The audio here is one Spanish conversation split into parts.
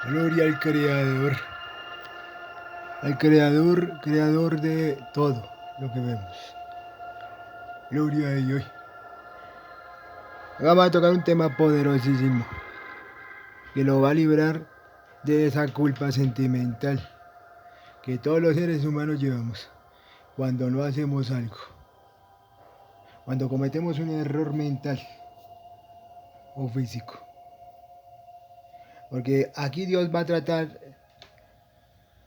Gloria al Creador, Creador de todo lo que vemos. Gloria a Dios. Vamos a tocar un tema poderosísimo que lo va a librar de esa culpa sentimental que todos los seres humanos llevamos cuando no hacemos algo, cuando cometemos un error mental o físico. Porque aquí Dios va a tratar,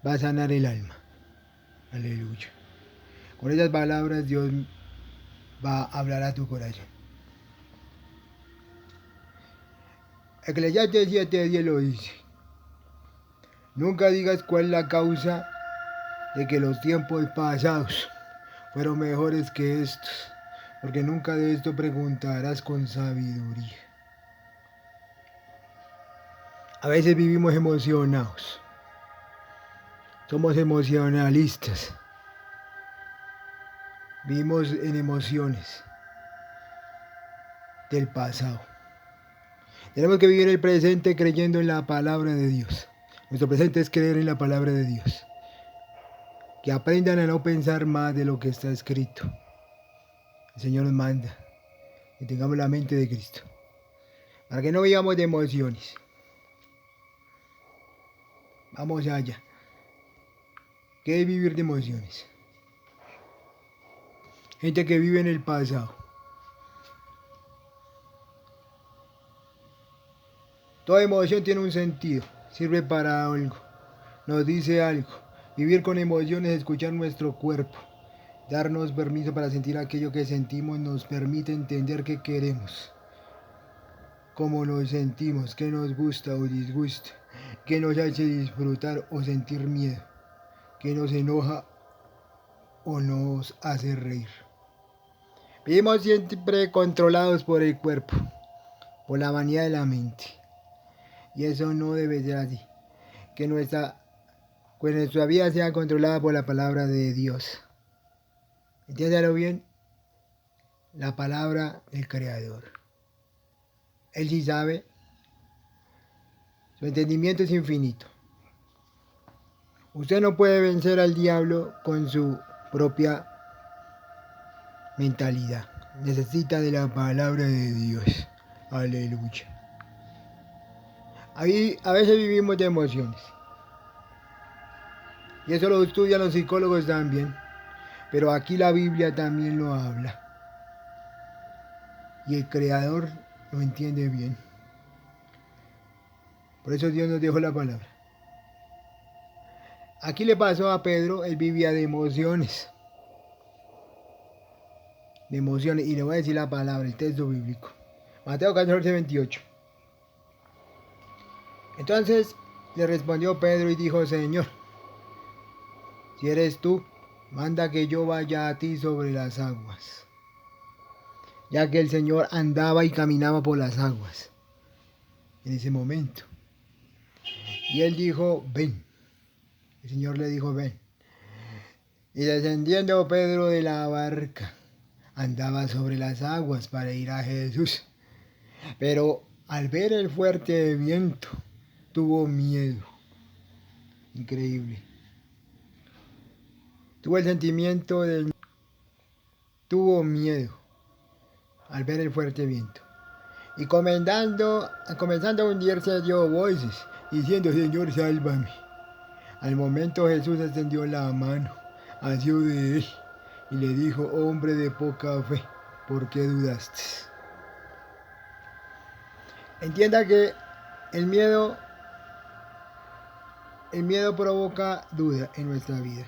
va a sanar el alma. Aleluya. Con esas palabras Dios va a hablar a tu corazón. Eclesiastes 7:10 lo dice. Nunca digas cuál es la causa de que los tiempos pasados fueron mejores que estos, porque nunca de esto preguntarás con sabiduría. A veces vivimos emocionados, somos emocionalistas, vivimos en emociones del pasado. Tenemos que vivir el presente creyendo en la palabra de Dios. Nuestro presente es creer en la palabra de Dios. Que aprendan a no pensar más de lo que está escrito. El Señor nos manda que tengamos la mente de Cristo, para que no vivamos de emociones. Vamos allá. ¿Qué es vivir de emociones? Gente que vive en el pasado. Toda emoción tiene un sentido, sirve para algo, nos dice algo. Vivir con emociones es escuchar nuestro cuerpo. Darnos permiso para sentir aquello que sentimos nos permite entender qué queremos, cómo nos sentimos, qué nos gusta o disgusta, qué nos hace disfrutar o sentir miedo, qué nos enoja o nos hace reír. Vivimos siempre controlados por el cuerpo, por la vanidad de la mente. Y eso no debe ser así. Que nuestra vida sea controlada por la palabra de Dios. Entiéndalo bien, la palabra del Creador. Él sí sabe, su entendimiento es infinito. Usted no puede vencer al diablo con su propia mentalidad. Necesita de la palabra de Dios. Aleluya. Ahí a veces vivimos de emociones. Y eso lo estudian los psicólogos también. Pero aquí la Biblia también lo habla. Y el Creador lo entiende bien. Por eso Dios nos dejó la palabra. Aquí le pasó a Pedro, él vivía de emociones. De emociones. Y le voy a decir la palabra, el texto bíblico. Mateo 14:28. Entonces le respondió Pedro y dijo: Señor, si eres tú, manda que yo vaya a ti sobre las aguas. Ya que el Señor andaba y caminaba por las aguas en ese momento. Y él dijo: ven. El Señor le dijo: ven. Y descendiendo Pedro de la barca, andaba sobre las aguas para ir a Jesús. Pero al ver el fuerte viento, tuvo miedo. Increíble. Tuvo el sentimiento del... Tuvo miedo al ver el fuerte viento. Y comenzando a hundirse, dio voces, diciendo: Señor, sálvame. Al momento Jesús extendió la mano, asió de él, y le dijo: hombre de poca fe, ¿por qué dudaste? Entienda que el miedo provoca duda en nuestra vida.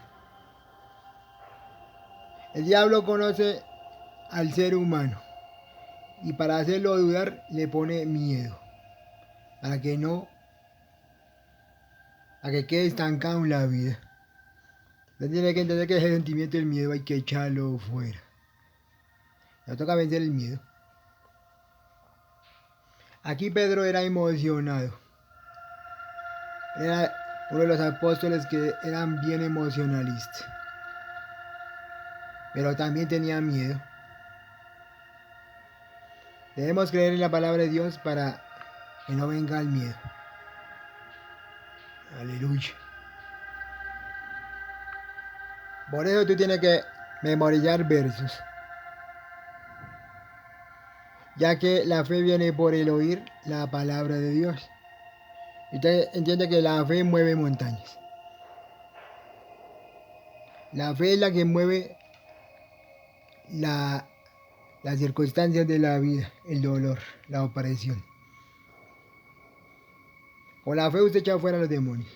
El diablo conoce al ser humano y para hacerlo dudar le pone miedo, para que quede estancado en la vida. Usted tiene que entender que ese sentimiento del miedo hay que echarlo fuera. Nos toca vencer el miedo. Aquí Pedro era emocionado. Era uno de los apóstoles que eran bien emocionalistas. Pero también tenía miedo. Debemos creer en la palabra de Dios para que no venga el miedo. Aleluya. Por eso tú tienes que memorizar versos, ya que la fe viene por el oír la palabra de Dios. Y usted entiende que la fe mueve montañas. La fe es la que mueve las circunstancias de la vida, el dolor, la opresión. Con la fe usted echa fuera a los demonios.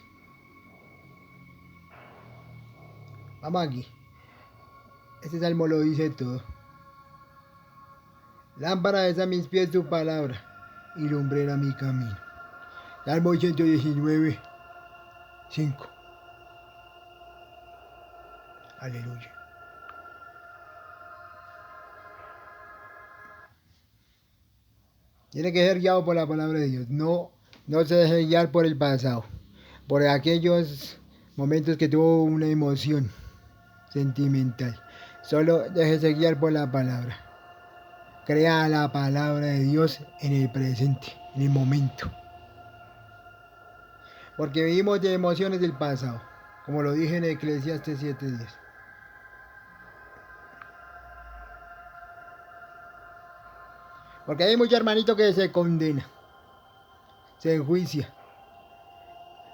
Vamos aquí. Este salmo lo dice todo. Lámpara es a mis pies tu palabra y lumbrera mi camino. Salmo 119, 5. Aleluya. Tiene que ser guiado por la palabra de Dios. No se deje guiar por el pasado, por aquellos momentos que tuvo una emoción sentimental. Solo déjese guiar por la palabra. Crea la palabra de Dios en el presente, en el momento. Porque vivimos de emociones del pasado, como lo dije en Eclesiastes 7:10. Porque hay muchos hermanitos que se condena, se enjuicia,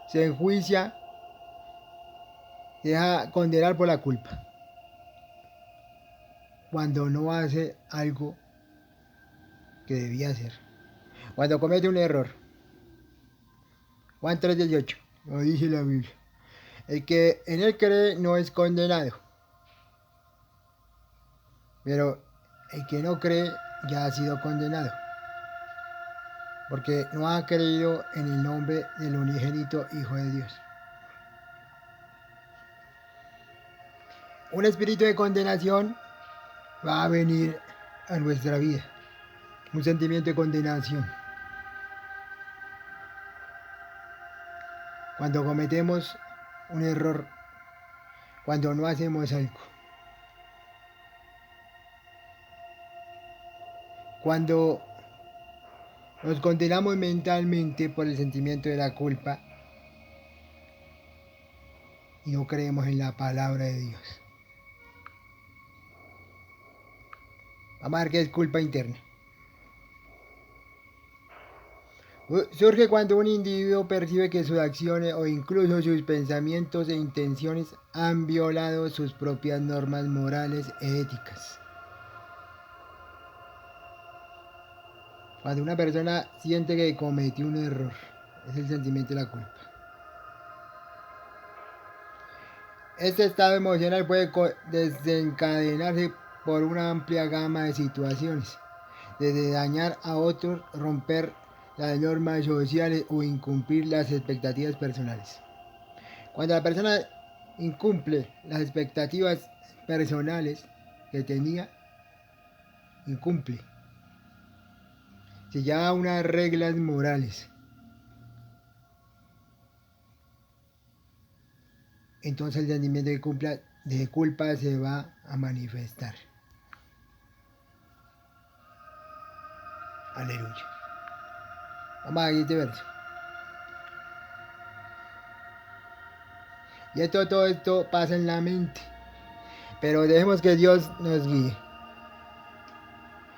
se deja condenar por la culpa, cuando no hace algo que debía hacer, cuando comete un error. Juan 3:18, lo dice la Biblia. El que en él cree no es condenado, pero el que no cree ya ha sido condenado, porque no ha creído en el nombre del unigénito Hijo de Dios. Un espíritu de condenación va a venir a nuestra vida, un sentimiento de condenación. Cuando cometemos un error, cuando no hacemos algo, cuando nos condenamos mentalmente por el sentimiento de la culpa y no creemos en la palabra de Dios. Vamos a ver qué es culpa interna. Surge cuando un individuo percibe que sus acciones o incluso sus pensamientos e intenciones han violado sus propias normas morales e éticas. Cuando una persona siente que cometió un error, es el sentimiento de la culpa. Este estado emocional puede desencadenarse por una amplia gama de situaciones, desde dañar a otros, romper las normas sociales o incumplir las expectativas personales. Cuando la persona incumple las expectativas personales que tenía, incumple. Se llama unas reglas morales. Entonces el sentimiento de culpa se va a manifestar. Aleluya. Vamos a este verso. Y todo esto pasa en la mente. Pero dejemos que Dios nos guíe.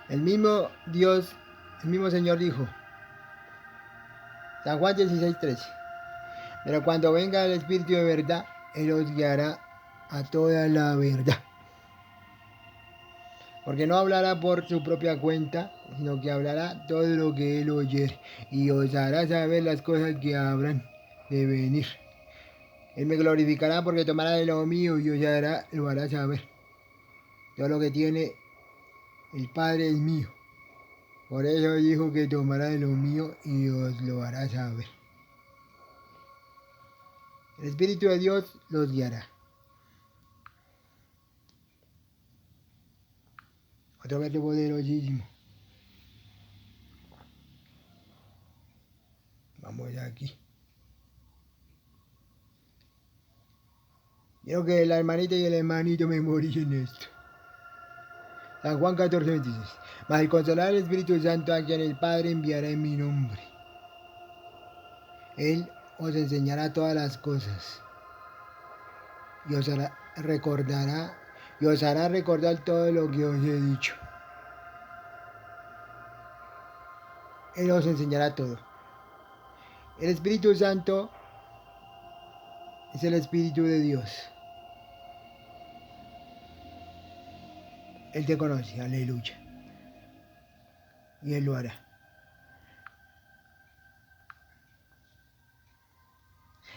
El mismo Dios, el mismo Señor dijo, San Juan 16:13. Pero cuando venga el Espíritu de verdad, Él os guiará a toda la verdad. Porque no hablará por su propia cuenta, sino que hablará todo lo que Él oyere, y os hará saber las cosas que habrán de venir. Él me glorificará porque tomará de lo mío y lo hará saber. Todo lo que tiene el Padre es mío. Por eso dijo que tomará de lo mío y os lo hará saber. El Espíritu de Dios los guiará. Otro verso poderosísimo. Vamos aquí. Quiero que la hermanita y el hermanito memoricen esto. San Juan 14:26. Mas el Consolador del Espíritu Santo, a quien el Padre enviará en mi nombre, Él os enseñará todas las cosas y os hará recordar todo lo que os he dicho. Él os enseñará todo. El Espíritu Santo es el Espíritu de Dios. Él te conoce, aleluya. Y Él lo hará.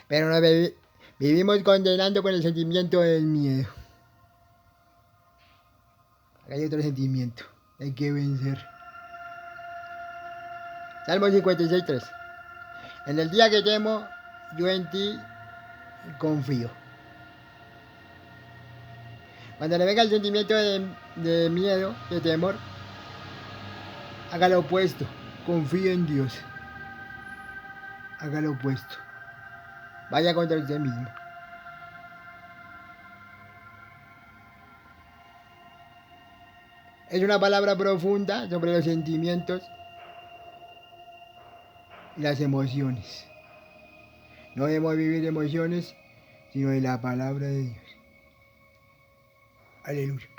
Pero no vivimos condenando con el sentimiento del miedo. Acá hay otro sentimiento. Hay que vencer. Salmo 56:3. En el día que temo, yo en ti confío. Cuando le venga el sentimiento de miedo, de temor, haga lo opuesto. Confíe en Dios. Haga lo opuesto. Vaya contra usted mismo. Es una palabra profunda sobre los sentimientos y las emociones. No debemos vivir de emociones, sino de la palabra de Dios. Aleluya.